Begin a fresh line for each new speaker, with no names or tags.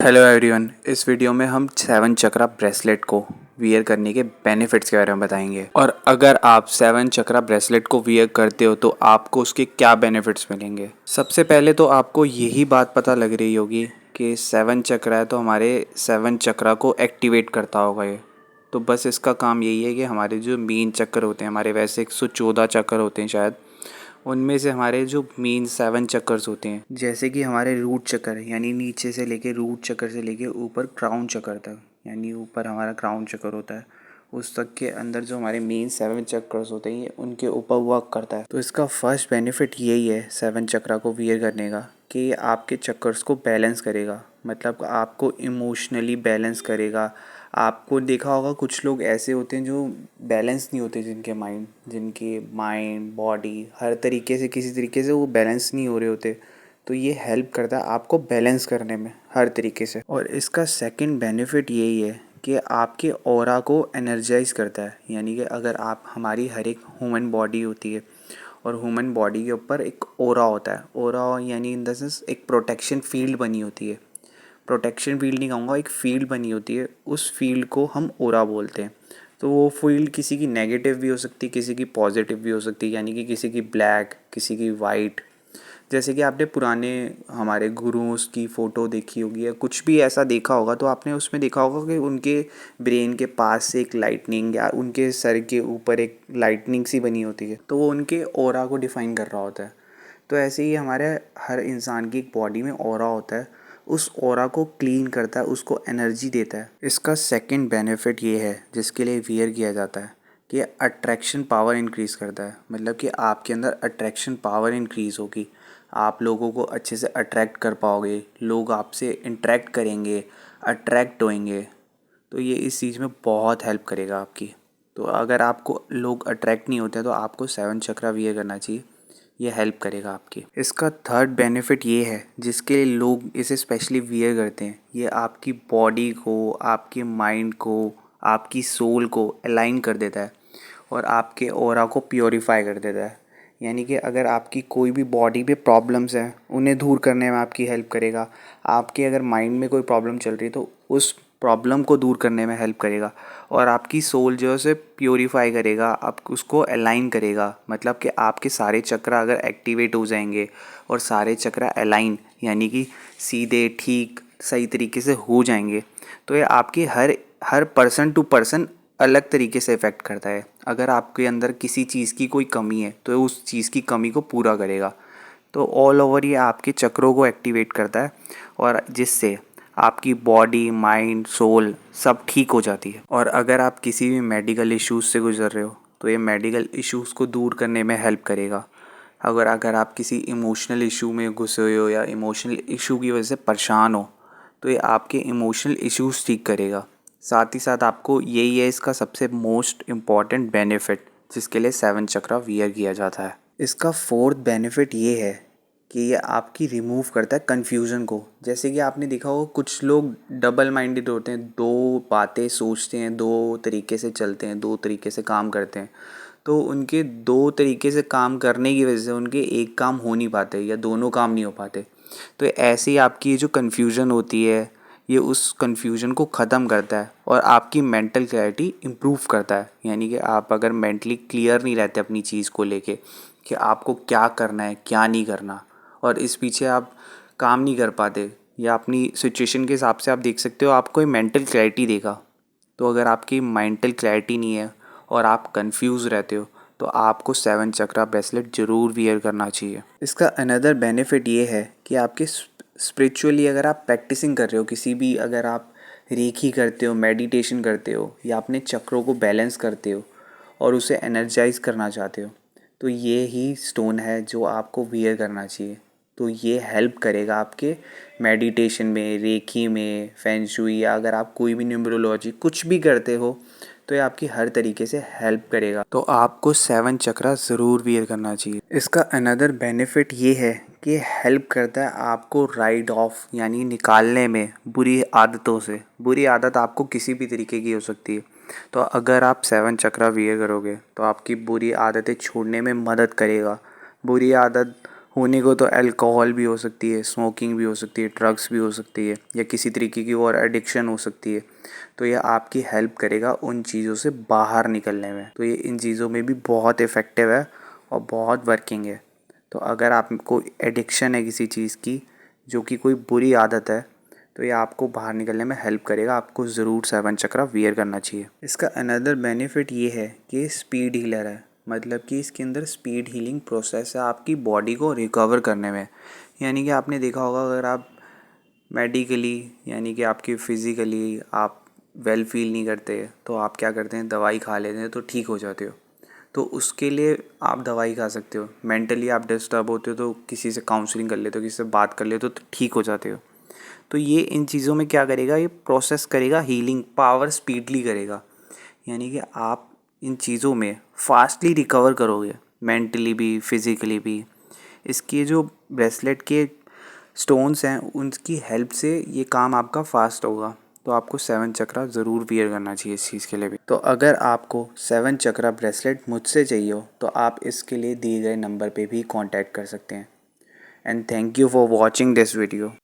Hello everyone. इस video में हम 7 चक्रा ब्रेसलेट को वियर करने के बेनिफिट्स के बारे में बताएंगे। और अगर आप 7 चक्रा ब्रेसलेट को वियर करते हो तो आपको उसके क्या बेनिफिट्स मिलेंगे। सबसे पहले तो आपको यही बात पता लग रही होगी कि 7 चक्रा है तो हमारे 7 चक्रा को एक्टिवेट करता होगा ये। तो बस इसका काम यही है कि हमारे जो मेन चक्र होते हैं, हमारे वैसे 114 चक्र होते हैं शायद, उनमें से हमारे जो मेन 7 चक्कर्स होते हैं, जैसे कि हमारे रूट चक्कर यानी नीचे से लेके रूट चक्कर से लेके ऊपर क्राउन चक्कर तक, यानी ऊपर हमारा क्राउन चक्कर होता है, उस तक के अंदर जो हमारे मेन 7 चक्कर्स होते हैं ये उनके ऊपर वर्क करता है। तो इसका फर्स्ट बेनिफिट यही है 7 चक्रा को वियर करने का कि ये आपके चक्कर्स को बैलेंस करेगा, मतलब आपको इमोशनली बैलेंस करेगा। आपको देखा होगा कुछ लोग ऐसे होते हैं जो बैलेंस नहीं होते, जिनके माइंड बॉडी हर तरीके से किसी तरीके से वो बैलेंस नहीं हो रहे होते। तो ये हेल्प करता है आपको बैलेंस करने में हर तरीके से। और इसका सेकंड बेनिफिट यही है कि आपके ऑरा को एनर्जाइज करता है। यानी कि अगर आप हमारी हर एक ह्यूमन बॉडी होती है और ह्यूमन बॉडी के ऊपर एक ऑरा होता है। ऑरा यानी इन द सेंस एक प्रोटेक्शन फील्ड बनी होती है। प्रोटेक्शन फील्ड नहीं कहूँगा, एक फील्ड बनी होती है, उस फील्ड को हम ऑरा बोलते हैं। तो वो फील्ड किसी की नेगेटिव भी हो सकती है, किसी की पॉजिटिव भी हो सकती है, यानी कि किसी की ब्लैक, किसी की वाइट। जैसे कि आपने पुराने हमारे गुरुओं की फ़ोटो देखी होगी या कुछ भी ऐसा देखा होगा, तो आपने उसमें देखा होगा कि उनके ब्रेन के पास से एक लाइटनिंग या उनके सर के ऊपर एक लाइटनिंग सी बनी होती है, तो वो उनके ऑरा को डिफ़ाइन कर रहा होता है। तो ऐसे ही हमारे हर इंसान की एक बॉडी में ऑरा होता है, उस ऑरा को क्लीन करता है, उसको एनर्जी देता है। इसका सेकंड बेनिफिट ये है जिसके लिए वियर किया जाता है कि अट्रैक्शन पावर इंक्रीज़ करता है। मतलब कि आपके अंदर अट्रैक्शन पावर इंक्रीज़ होगी, आप लोगों को अच्छे से अट्रैक्ट कर पाओगे, लोग आपसे इंटरेक्ट करेंगे, अट्रैक्ट होएंगे। तो ये इस चीज़ में बहुत हेल्प करेगा आपकी। तो अगर आपको लोग अट्रैक्ट नहीं होते तो आपको 7 चक्रा वियर करना चाहिए, ये हेल्प करेगा आपकी। इसका थर्ड बेनिफिट ये है जिसके लिए लोग इसे स्पेशली वियर करते हैं, ये आपकी बॉडी को, आपके माइंड को, आपकी सोल को अलाइन कर देता है और आपके ऑरा को प्योरीफाई कर देता है। यानी कि अगर आपकी कोई भी बॉडी पे प्रॉब्लम्स हैं उन्हें दूर करने में आपकी हेल्प करेगा। आपके अगर माइंड में कोई प्रॉब्लम चल रही है तो उस प्रॉब्लम को दूर करने में हेल्प करेगा। और आपकी सोल जो है उसे प्योरीफाई करेगा, आप उसको अलाइन करेगा। मतलब कि आपके सारे चक्रा अगर एक्टिवेट हो जाएंगे और सारे चक्रा अलाइन यानी कि सीधे ठीक सही तरीके से हो जाएंगे, तो ये आपकी हर पर्सन टू पर्सन अलग तरीके से इफ़ेक्ट करता है। अगर आपके अंदर किसी चीज़ की कोई कमी है तो उस चीज़ की कमी को पूरा करेगा। तो ऑल ओवर ये आपके चक्रों को एक्टिवेट करता है और जिससे आपकी बॉडी, माइंड, सोल सब ठीक हो जाती है। और अगर आप किसी भी मेडिकल इश्यूज़ से गुजर रहे हो तो ये मेडिकल इश्यूज़ को दूर करने में हेल्प करेगा। अगर आप किसी इमोशनल इशू में घुसे हुए हो या इमोशनल इशू की वजह से परेशान हो तो ये आपके इमोशनल इश्यूज़ ठीक करेगा। साथ ही साथ आपको यही है इसका सबसे मोस्ट इम्पॉर्टेंट बेनिफिट जिसके लिए 7 चक्रा वियर किया जाता है। इसका फोर्थ बेनिफिट ये है कि ये आपकी रिमूव करता है कन्फ्यूज़न को। जैसे कि आपने देखा हो कुछ लोग डबल माइंडेड होते हैं, दो बातें सोचते हैं, दो तरीके से चलते हैं, दो तरीके से काम करते हैं। तो उनके दो तरीके से काम करने की वजह से उनके एक काम हो नहीं पाते या दोनों काम नहीं हो पाते। तो ऐसे ही आपकी ये जो कन्फ्यूज़न होती है ये उस कन्फ्यूज़न को ख़त्म करता है और आपकी मेंटल क्लैरिटी इम्प्रूव करता है। यानी कि आप अगर मेंटली क्लियर नहीं रहते अपनी चीज़ को लेके कि आपको क्या करना है क्या नहीं करना, और इस पीछे आप काम नहीं कर पाते या अपनी सिचुएशन के हिसाब से आप देख सकते हो आपको मेंटल क्लैरिटी देगा। तो अगर आपकी मेंटल क्लैरिटी नहीं है और आप कंफ्यूज रहते हो तो आपको 7 चक्रा ब्रेसलेट ज़रूर वियर करना चाहिए। इसका अनदर बेनिफिट ये है कि आपके स्पिरिचुअली अगर आप प्रैक्टिसिंग कर रहे हो किसी भी, अगर आप रेकी करते हो, मेडिटेशन करते हो या अपने चक्रों को बैलेंस करते हो और उसे एनर्जाइज करना चाहते हो, तो ये ही स्टोन है जो आपको वियर करना चाहिए। तो ये हेल्प करेगा आपके मेडिटेशन में, रेकी में, फेंग शुई, या अगर आप कोई भी न्यूमरोलॉजी कुछ भी करते हो तो ये आपकी हर तरीके से हेल्प करेगा। तो आपको 7 चक्रा ज़रूर वियर करना चाहिए। इसका अनदर बेनिफिट ये है कि हेल्प करता है आपको राइड ऑफ यानी निकालने में बुरी आदतों से। बुरी आदत आपको किसी भी तरीके की हो सकती है, तो अगर आप 7 चक्रा वियर करोगे तो आपकी बुरी आदतें छोड़ने में मदद करेगा। बुरी आदत होने को तो अल्कोहल भी हो सकती है, स्मोकिंग भी हो सकती है, ड्रग्स भी हो सकती है, या किसी तरीके की और एडिक्शन हो सकती है। तो ये आपकी हेल्प करेगा उन चीज़ों से बाहर निकलने में। तो ये इन चीज़ों में भी बहुत इफ़ेक्टिव है और बहुत वर्किंग है। तो अगर आपको एडिक्शन है किसी चीज़ की, जो कि कोई बुरी आदत है, तो ये आपको बाहर निकलने में हेल्प करेगा। आपको ज़रूर 7 चक्रा वियर करना चाहिए। इसका अनदर बेनिफिट ये है कि स्पीड हीलर है, मतलब कि इसके अंदर स्पीड हीलिंग प्रोसेस है आपकी बॉडी को रिकवर करने में। यानी कि आपने देखा होगा, अगर आप मेडिकली यानी कि आपकी फ़िज़िकली आप वेल फील नहीं करते तो आप क्या करते हैं, दवाई खा लेते हैं तो ठीक हो जाते हो। तो उसके लिए आप दवाई खा सकते हो। मेंटली आप डिस्टर्ब होते हो तो किसी से काउंसलिंग कर लेते हो, किसी से बात कर लेते हो तो ठीक हो जाते हो। तो ये इन चीज़ों में क्या करेगा, ये प्रोसेस करेगा, हीलिंग पावर स्पीडली करेगा। यानी कि आप इन चीज़ों में फास्टली रिकवर करोगे, मेंटली भी फिज़िकली भी। इसके जो ब्रेसलेट के स्टोन्स हैं उनकी हेल्प से ये काम आपका फास्ट होगा। तो आपको 7 चक्रा ज़रूर वियर करना चाहिए इस चीज़ के लिए भी। तो अगर आपको 7 चक्रा ब्रेसलेट मुझसे चाहिए हो तो आप इसके लिए दिए गए नंबर पे भी कांटेक्ट कर सकते हैं। And thank you for watching this video.